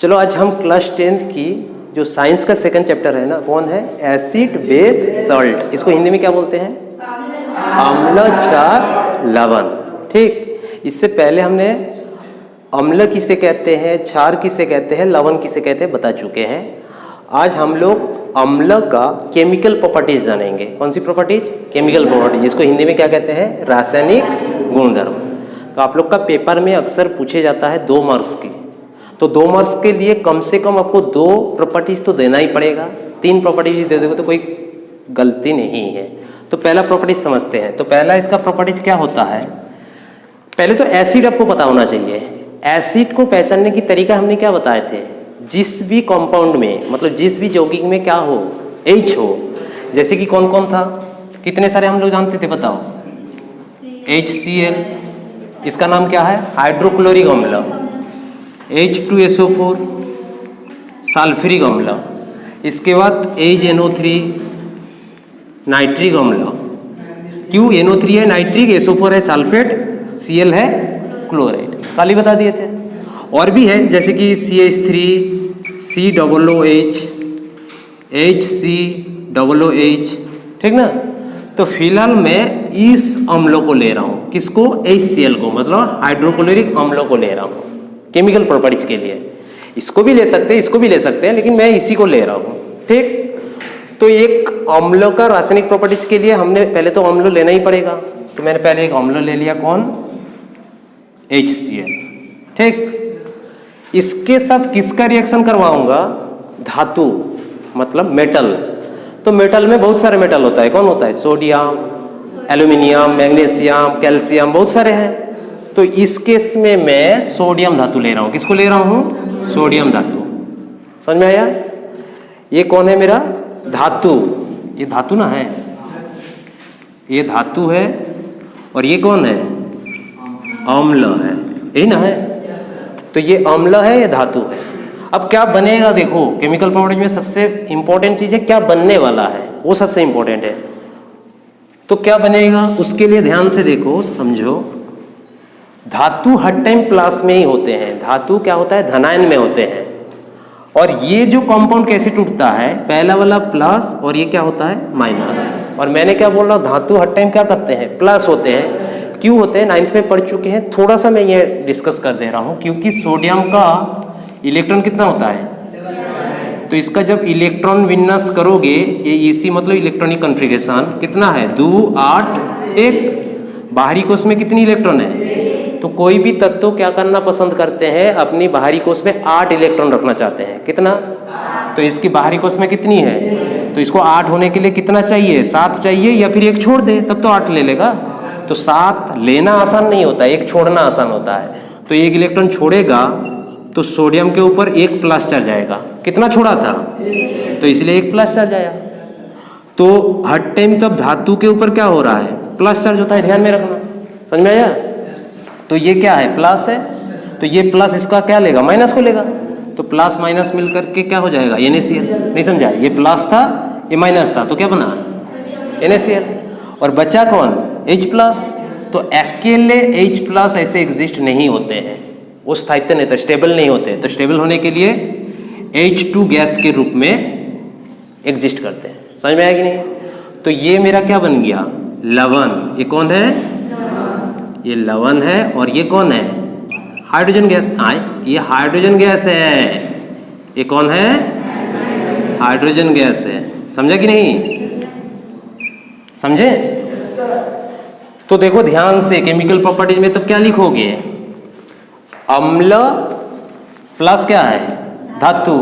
चलो आज हम क्लास 10th की जो साइंस का सेकंड चैप्टर है ना, कौन है? Acid base salt. इसको हिंदी में क्या बोलते हैं? अम्ल क्षार लवण। ठीक, इससे पहले हमने अम्ल किसे कहते हैं, क्षार किसे कहते हैं, लवण किसे कहते हैं बता चुके हैं। आज हम लोग अम्ल का केमिकल प्रॉपर्टीज जानेंगे। कौन सी प्रॉपर्टीज? Chemical properties. इसको हिंदी में क्या कहते हैं? रासायनिक गुणधर्म। तो आप लोग का पेपर में अक्सर पूछे जाता है 2 मार्क्स की, तो 2 मार्क्स के लिए कम से कम आपको 2 प्रॉपर्टीज तो देना ही पड़ेगा। 3 प्रॉपर्टीज दे दोगे तो कोई गलती नहीं है। तो पहला प्रॉपर्टीज समझते हैं। तो पहला इसका प्रॉपर्टीज क्या होता है? पहले तो एसिड आपको पता होना चाहिए। एसिड को पहचानने की तरीका हमने क्या बताए थे? जिस भी कंपाउंड में, मतलब जिस भी यौगिक में क्या हो, H हो। जैसे कि कौन कौन था, कितने सारे हम लोग जानते थे बताओ? HCl, इसका नाम क्या है? हाइड्रोक्लोरिक अम्ल। H2SO4 सल्फ्यूरिक अम्ल। इसके बाद HNO3 नाइट्रिक अम्ल। क्यों? NO3 है नाइट्रिक, SO4 है सल्फेट, Cl है क्लोराइड। कल ही बता दिए थे। और भी है जैसे कि CH3, COOH, HCOOH। ठीक ना? तो फिलहाल मैं इस अम्लों को ले रहा हूँ। किसको? HCl को, मतलब हाइड्रोक्लोरिक अम्लों को ले रहा हूँ केमिकल प्रॉपर्टीज के लिए। इसको भी ले सकते हैं, इसको भी ले सकते हैं, लेकिन मैं इसी को ले रहा हूँ। ठीक, तो एक अम्ल का रासायनिक प्रॉपर्टीज के लिए हमने पहले तो अम्ल लेना ही पड़ेगा। तो मैंने पहले एक अम्ल ले लिया, कौन? HCl। ठीक, इसके साथ किसका रिएक्शन करवाऊंगा? धातु, मतलब मेटल। तो मेटल में बहुत सारे मेटल होता है। कौन होता है? सोडियम, एल्यूमिनियम, मैग्नीशियम, कैल्शियम, बहुत सारे हैं। तो इस केस में मैं सोडियम धातु ले रहा हूं। किसको ले रहा हूं? सोडियम धातु। समझ में आया? ये कौन है मेरा? धातु। ये धातु ना है, ये धातु है। और ये कौन है? अम्ल है, यही ना है। तो ये अम्ल है, ये धातु है। अब क्या बनेगा? देखो, केमिकल प्रॉपर्टीज में सबसे इंपॉर्टेंट चीज है क्या बनने वाला है, वो सबसे इंपॉर्टेंट है। तो क्या बनेगा उसके लिए ध्यान से देखो, समझो। धातु हर टाइम प्लस में ही होते हैं। धातु क्या होता है? धनायन में होते हैं। और ये जो कंपाउंड कैसे टूटता है? पहला वाला प्लस और ये क्या होता है? माइनस। और मैंने क्या बोल रहा हूँ? धातु हर टाइम क्या करते हैं? प्लस होते हैं। क्यों होते हैं? 9th में पढ़ चुके हैं। थोड़ा सा मैं ये डिस्कस कर दे रहा हूँ, क्योंकि सोडियम का इलेक्ट्रॉन कितना होता है? तो इसका जब इलेक्ट्रॉन विन्यास करोगे, ये EC मतलब इलेक्ट्रॉनिक कॉन्फ़िगरेशन कितना है? 2 8 1। बाहरी कोश में कितनी इलेक्ट्रॉन है? तो कोई भी तत्व क्या करना पसंद करते हैं? अपनी बाहरी कोश में 8 इलेक्ट्रॉन रखना चाहते हैं। कितना? तो इसकी बाहरी कोश में कितनी है? तो इसको 8 होने के लिए कितना चाहिए? 7 चाहिए, या फिर 1 छोड़ दे तब तो 8 ले लेगा। तो 7 लेना आसान नहीं होता, 1 छोड़ना आसान होता है। तो 1 इलेक्ट्रॉन छोड़ेगा तो सोडियम के ऊपर 1 प्लस चार्ज आएगा। कितना छोड़ा था? तो इसलिए 1 प्लस चार्ज आया। तो हर टाइम तब धातु के ऊपर क्या हो रहा है? प्लस चार्ज होता है, ध्यान में रखना। समझ में आया? तो ये क्या है? प्लस है। तो ये प्लस इसका क्या लेगा? माइनस को लेगा। तो प्लस माइनस मिल करके क्या हो जाएगा? NaCl। नहीं समझा? ये प्लस था, ये माइनस था, तो क्या बना? NaCl। और बचा कौन? H plus. तो अकेले H प्लस ऐसे एग्जिस्ट नहीं होते हैं, वो स्थायित्व नहीं था, स्टेबल नहीं होते। तो स्टेबल होने के लिए H2 गैस के रूप में एग्जिस्ट करते हैं। समझ में आया कि नहीं? तो ये मेरा क्या बन गया? लवण। ये कौन है? ये लवण है। और ये कौन है? Hydrogen gas. ये हाइड्रोजन गैस है। ये कौन है? हाइड्रोजन गैस है। समझा कि नहीं? समझे? तो देखो ध्यान से, केमिकल प्रॉपर्टीज में तब क्या लिखोगे? अम्ल प्लस क्या है? धातु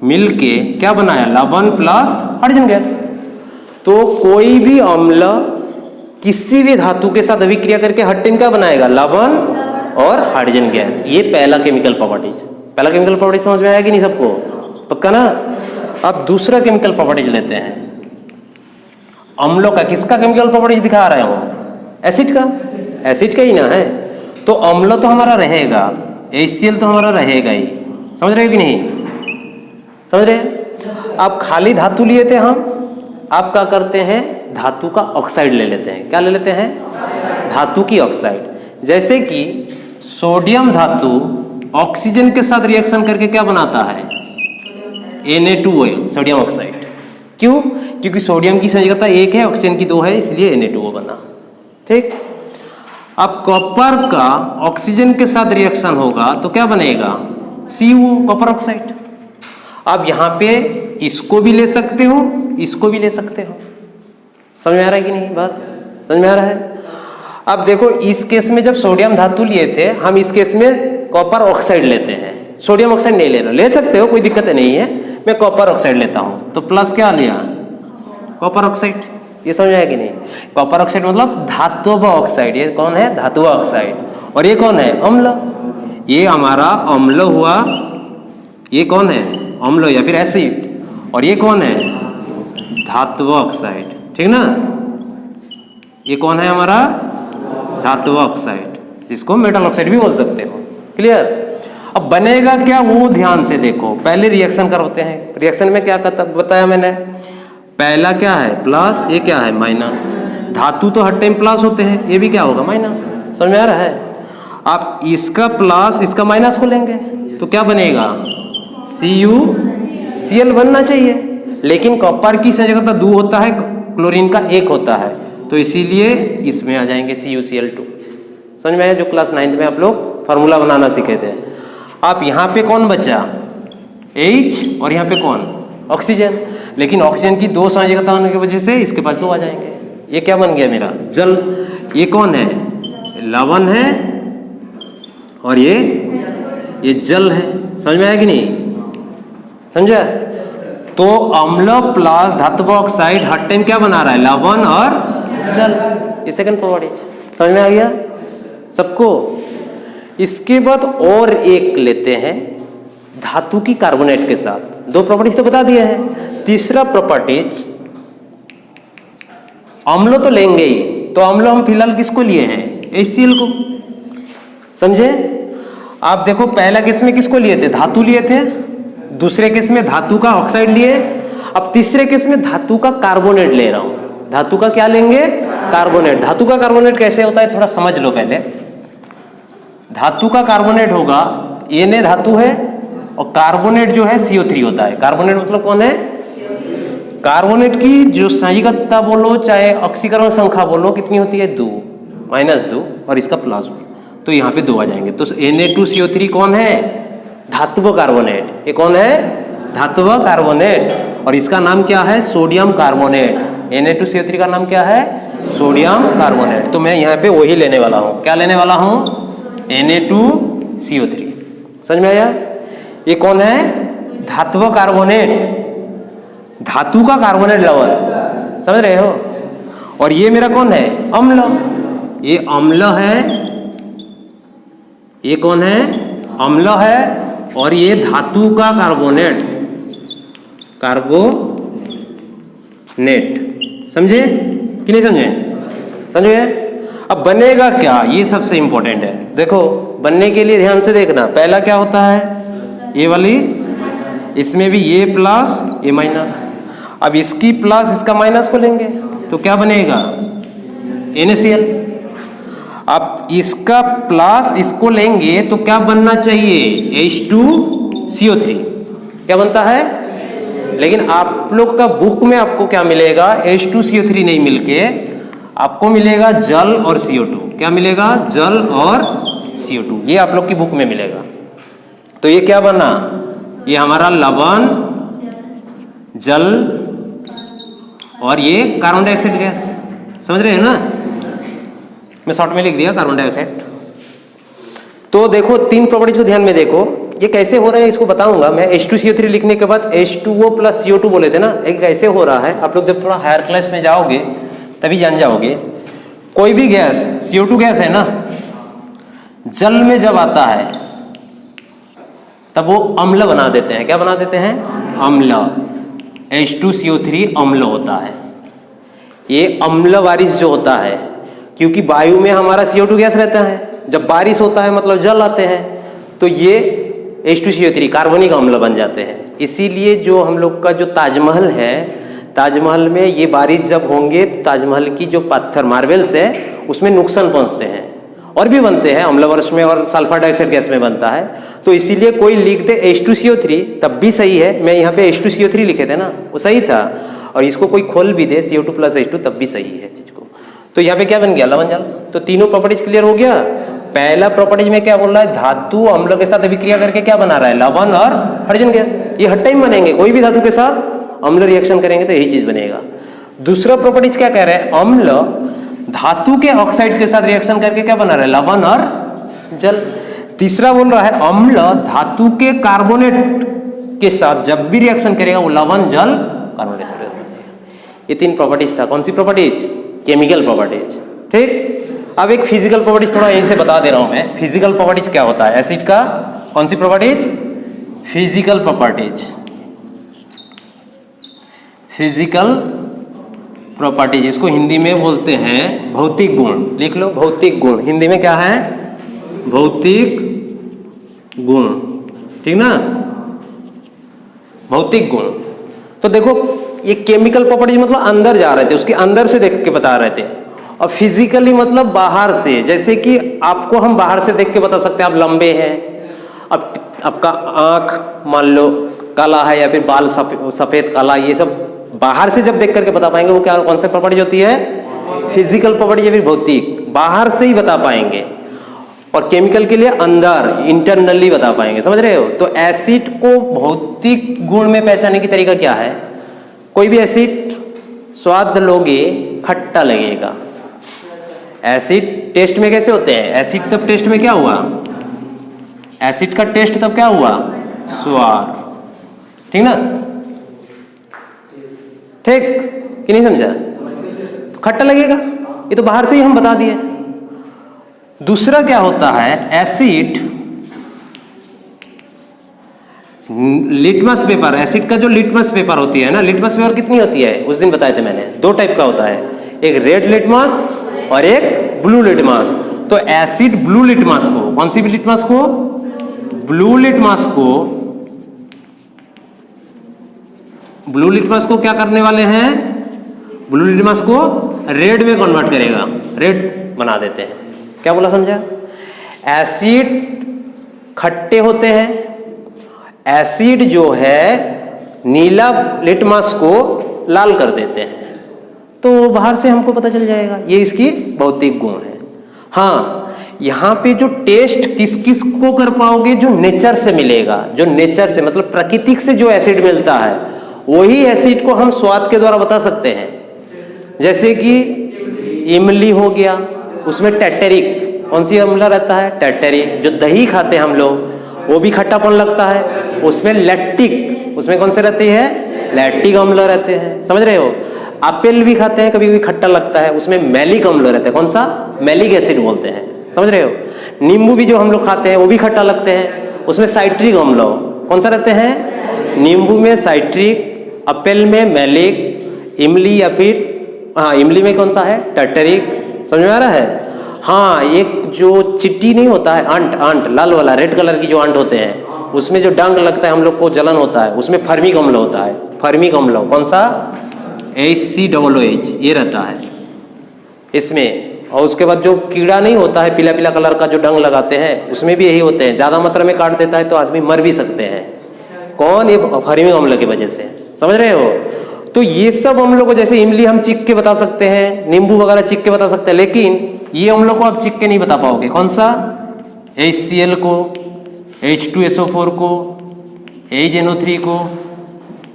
मिलके क्या बनाया? लवण प्लस हाइड्रोजन गैस। तो कोई भी अम्ल किसी भी धातु के साथ अभिक्रिया करके हर टाइम क्या बनाएगा? लवण और हाइड्रोजन गैस। ये पहला केमिकल प्रॉपर्टीज। पहला केमिकल प्रॉपर्टीज समझ में आया कि नहीं सबको? पक्का ना? अब दूसरा केमिकल प्रॉपर्टीज लेते हैं अम्लों का। किसका केमिकल प्रॉपर्टीज दिखा रहे हो? एसिड का। एसिड का ही ना है। तो अम्ल तो हमारा रहेगा, HCl तो हमारा रहेगा ही। समझ रहे हो कि नहीं? समझ रहे हैं? अब खाली धातु लिए थे हम, आप क्या करते हैं? धातु का ऑक्साइड ले लेते हैं। क्या ले लेते हैं? धातु की ऑक्साइड। जैसे कि सोडियम धातु ऑक्सीजन के साथ रिएक्शन करके क्या बनाता है? Na2O, sodium oxide. क्यों? क्योंकि सोडियम की संयोजकता 1 है, ऑक्सीजन की 2 है, इसलिए Na2O बना। ठीक। अब कॉपर का ऑक्सीजन के साथ रिएक्शन होगा तो क्या बनेगा? Cu, copper oxide. अब यहाँ पे इसको भी ले सकते हो, इसको भी ले सकते हो। समझ में आ रहा है कि नहीं? बात समझ में आ रहा है? अब देखो, इस केस में जब सोडियम धातु लिए थे, हम इस केस में कॉपर ऑक्साइड लेते हैं, सोडियम ऑक्साइड नहीं ले रहे। ले सकते हो, कोई दिक्कत नहीं है, मैं कॉपर ऑक्साइड लेता हूं, तो प्लस क्या लिया? Copper oxide. ये समझ आया कि नहीं? कॉपर ऑक्साइड मतलब धातुव ऑक्साइड। ये कौन है? धातुव ऑक्साइड। और ये कौन है? अम्ल। ये हमारा अम्ल हुआ। ये कौन है? अम्ल या फिर एसिड। और ये कौन है? धातुव ऑक्साइड। ठीक ना? ये कौन है हमारा? धातुव ऑक्साइड, जिसको मेटल ऑक्साइड भी बोल सकते हो। क्लियर? अब बनेगा क्या वो ध्यान से देखो। पहले रिएक्शन करते हैं। रिएक्शन में क्या बताया मैंने? पहला क्या है? प्लस, ये क्या है? माइनस। धातु तो हर टाइम प्लस होते हैं, ये भी क्या होगा? माइनस। समझ में आ रहा है? आप इसका प्लस इसका माइनस को लेंगे तो क्या बनेगा? CuCl बनना चाहिए, लेकिन कॉपर की संयोजकता 2 होता है, क्लोरीन का 1 होता है, तो इसीलिए इसमें आ जाएंगे CuCl2। समझ में आया? जो क्लास 9th में आप लोग फार्मूला बनाना सीखे थे। आप यहाँ पे कौन बचा? H, और यहाँ पे कौन? ऑक्सीजन। लेकिन ऑक्सीजन की 2 संयोजकता होने की वजह से इसके पास 2 आ जाएंगे। ये क्या बन गया मेरा? जल। ये कौन है? लवण है, और ये जल है। समझ में आया कि नहीं? समझा? तो अम्ल प्लस धातुव ऑक्साइड हर टाइम क्या बना रहा है? लवण और जल। ये सेकंड प्रॉपर्टी। समझ में आ गया सबको? इसके बाद और एक लेते हैं धातु की कार्बोनेट के साथ। 2 प्रॉपर्टीज तो बता दिए हैं। तीसरा प्रॉपर्टीज, अम्ल तो लेंगे ही, तो अम्ल हम फिलहाल किसको लिए हैं? HCl को। समझे? आप देखो, पहला केस में किसको लिए थे? धातु लिए थे। दूसरे केस में धातु का ऑक्साइड लिए। अब तीसरे केस में धातु का कार्बोनेट ले रहा हूं। धातु का क्या लेंगे? कार्बोनेट। धातु का कार्बोनेट कैसे होता है थोड़ा समझ लो पहले। धातु का कार्बोनेट होगा, Na धातु है और कार्बोनेट जो है CO3 होता है। कार्बोनेट मतलब कौन है? कार्बोनेट की जो संयोजकता बोलो चाहे ऑक्सीकरण संख्या बोलो कितनी होती है? 2, -2, और इसका प्लस 2, तो यहाँ पे 2 आ जाएंगे। तो Na2CO3 कौन है? धातुव कार्बोनेट। ये कौन है? धातुव कार्बोनेट। और इसका नाम क्या है? Sodium carbonate. Na2CO3 का नाम क्या है? Sodium carbonate. तो मैं यहाँ पे वही लेने वाला हूँ। क्या लेने वाला हूँ? Na2CO3। समझ में आया? ये कौन है? धातुव कार्बोनेट। धातु का कार्बोनेट लवण। समझ रहे हो? और ये मेरा कौन है? अम्ल। ये अम्ल है। ये कौन है? अम्ल है। और ये धातु का कार्बोनेट, कार्बोनेट। समझे कि नहीं समझे? समझे? अब बनेगा क्या? ये सबसे इंपॉर्टेंट है। देखो, बनने के लिए ध्यान से देखना। पहला क्या होता है? ये वाली, इसमें भी ये प्लस ये माइनस। अब इसकी प्लस इसका माइनस को लेंगे तो क्या बनेगा? NaCl। अब इसका प्लस इसको लेंगे तो क्या बनना चाहिए? H2CO3। क्या बनता है? लेकिन आप लोग का बुक में आपको क्या मिलेगा? H2CO3 नहीं मिलके आपको मिलेगा जल और CO2। क्या मिलेगा? जल और CO2। ये आप लोग की बुक में मिलेगा। तो ये क्या बना? ये हमारा लवण, जल और ये कार्बन डाइऑक्साइड गैस। समझ रहे हैं ना? मैं शॉर्ट में लिख दिया कार्बन डाइऑक्साइड। तो देखो, 3 प्रॉपर्टीज को ध्यान में देखो। ये कैसे हो रहा है इसको बताऊंगा मैं। H2CO3 लिखने के बाद H2O + CO2 बोले थे ना, ये कैसे हो रहा है आप लोग जब थोड़ा हायर क्लास में जाओगे तभी जान जाओगे। कोई भी गैस, CO2 गैस है ना, जल में जब आता है तब वो अम्ल बना देते हैं। क्या बना देते हैं? अम्ल। H2CO3 अम्ल होता है। ये अम्ल वारिस जो होता है, क्योंकि वायु में हमारा CO2 गैस रहता है, जब बारिश होता है मतलब जल आते हैं, तो ये H2CO3 कार्बनिक अम्ल बन जाते हैं। इसीलिए जो हम लोग का जो ताजमहल है, ताजमहल में ये बारिश जब होंगे तो ताजमहल की जो पत्थर मार्बल्स है उसमें नुकसान पहुंचते हैं। और भी बनते हैं, अम्ल वर्ष में और सल्फर डाइऑक्साइड गैस में बनता है। तो इसीलिए कोई लिख दे H2CO3 तब भी सही है। मैं यहाँ पे H2CO3 लिखे थे ना, वो सही था। और इसको कोई खोल भी दे CO2 + H2 तब भी सही है चीज को। तो यहाँ पे क्या बन गया, लवण जल। तो तीनों प्रॉपर्टीज क्लियर हो गया। पहला प्रॉपर्टीज में क्या बोल रहा है, धातु अम्ल के साथ अभिक्रिया करके क्या बना रहा है, लवण और हाइड्रोजन गैस। ये हर टाइम बनेंगे, कोई भी धातु के साथ अम्ल रिएक्शन करेंगे तो यही चीज बनेगा। दूसरा प्रॉपर्टीज क्या कह रहे हैं, अम्ल धातु के ऑक्साइड के साथ रिएक्शन करके क्या बना रहा है, लवण और जल। तीसरा बोल रहा है अम्ल धातु के कार्बोनेट के साथ जब भी रिएक्शन करेगा वो लवण जल कार्बोनेट बनेगा। ये तीन प्रॉपर्टीज था। कौन सी प्रॉपर्टीज, केमिकल प्रॉपर्टीज। ठीक, अब एक फिजिकल प्रॉपर्टीज थोड़ा यहीं से बता दे रहा हूं मैं। फिजिकल प्रॉपर्टीज क्या होता है एसिड का, कौन सी properties, physical properties. Physical properties, इसको हिंदी में बोलते हैं भौतिक गुण। लिख लो, भौतिक गुण हिंदी में क्या है, भौतिक गुण। ठीक ना, भौतिक गुण। तो देखो ये केमिकल प्रॉपर्टीज मतलब अंदर जा रहे थे, उसके अंदर से देख के बता रहे थे। और फिजिकली मतलब बाहर से, जैसे कि आपको हम बाहर से देख के बता सकते हैं आप लंबे हैं, अब आपका आंख मान लो काला है या फिर बाल सफेद काला, ये सब बाहर से जब देख करके बता पाएंगे वो क्या, कौन सी प्रॉपर्टी होती है, फिजिकल प्रॉपर्टी या फिर भौतिक, बाहर से ही बता पाएंगे। और केमिकल के लिए अंदर इंटरनली बता पाएंगे, समझ रहे हो। तो एसिड को भौतिक गुण में पहचानने की तरीका क्या है, कोई भी एसिड स्वाद लोगे खट्टा लगेगा। एसिड टेस्ट में कैसे होते हैं, एसिड तब टेस्ट में क्या हुआ, एसिड का टेस्ट तब क्या हुआ, स्वाद। ठीक ना, ठीक कि नहीं समझा, तो खट्टा लगेगा, ये तो बाहर से ही हम बता दिए। दूसरा क्या होता है, एसिड लिटमस पेपर, एसिड का जो लिटमस पेपर होती है ना, लिटमस पेपर कितनी होती है उस दिन बताए थे मैंने, दो टाइप का होता है, एक रेड लिटमस और एक ब्लू लिटमस। तो एसिड ब्लू लिटमस को, कौन सी भी लिटमस को, ब्लू लिटमस को, ब्लू लिटमस को क्या करने वाले हैं, ब्लू लिटमस को रेड में कन्वर्ट करेगा, रेड बना देते हैं। क्या बोला समझा, एसिड खट्टे होते हैं, एसिड जो है नीला लिटमस को लाल कर देते हैं, तो बाहर से हमको पता चल जाएगा, ये इसकी भौतिक गुण है। हाँ, यहाँ पे जो टेस्ट किस किस को कर पाओगे, जो नेचर से मिलेगा, जो नेचर से मतलब प्राकृतिक से जो एसिड मिलता है वही एसिड को हम स्वाद के द्वारा बता सकते हैं। जैसे कि इमली हो गया, उसमें टेटेरिक, कौन सी अम्ल रहता है, टेटेरिक। जो दही खाते हैं हम लोग वो भी खट्टापन लगता है, उसमें लैक्टिक, उसमें कौन से रहते हैं, लैक्टिक अम्ल रहते हैं, समझ रहे हो। एप्पल भी खाते हैं, कभी कभी खट्टा लगता है, उसमें मैलिक अम्ल रहते हैं, कौन सा, मैलिक एसिड बोलते हैं, समझ रहे हो। नींबू भी जो हम लोग खाते हैं वो भी खट्टा लगते हैं, उसमें साइट्रिक अम्ल कौन सा रहते हैं, नींबू में साइट्रिक, एप्पल में मैलिक, इमली या फिर हाँ इमली में कौन सा है, टर्टरिक, समझ में आ रहा है। हाँ, एक जो चिट्टी नहीं होता है, अंट लाल वाला रेड कलर की जो अंट होते हैं, उसमें जो डंक लगता है हम लोग को, जलन होता है, उसमें फर्मिक अम्ल होता है, फर्मिक अम्ल कौन सा, HCOOH, ये रहता है इसमें। और उसके बाद जो कीड़ा नहीं होता है पीला पीला कलर का जो डंक लगाते हैं, उसमें भी यही होते हैं, ज्यादा मात्रा में काट देता है तो आदमी मर भी सकते हैं, कौन, ये फर्मिक अम्ल की वजह से, समझ रहे हो। तो ये सब अम्लों को, जैसे इमली हम चिक के बता सकते हैं, नींबू वगैरह चिक के बता सकते हैं, लेकिन ये अम्लों को आप चिक के नहीं बता पाओगे। कौन सा, HCl को, H2SO4 को, HNO3 को,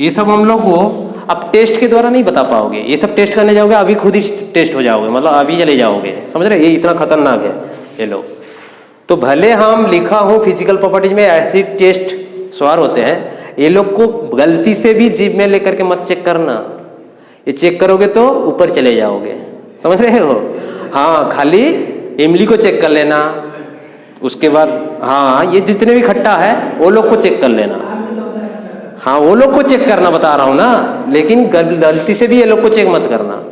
ये सब अम्लों को आप टेस्ट के द्वारा नहीं बता पाओगे। ये सब टेस्ट करने जाओगे अभी खुद ही टेस्ट हो जाओगे, मतलब अभी चले जाओगे, समझ रहे, ये इतना खतरनाक है ये लोग। तो भले हम लिखा हो फिजिकल प्रॉपर्टीज में एसिड टेस्ट स्वार होते हैं, ये लोग को गलती से भी जीभ में लेकर के मत चेक करना, ये चेक करोगे तो ऊपर चले जाओगे, समझ रहे हो। हाँ, खाली इमली को चेक कर लेना, उसके बाद हाँ ये जितने भी खट्टा है वो लोग को चेक कर लेना, हाँ वो लोग को चेक करना बता रहा हूँ ना, लेकिन गलती से भी ये लोग को चेक मत करना।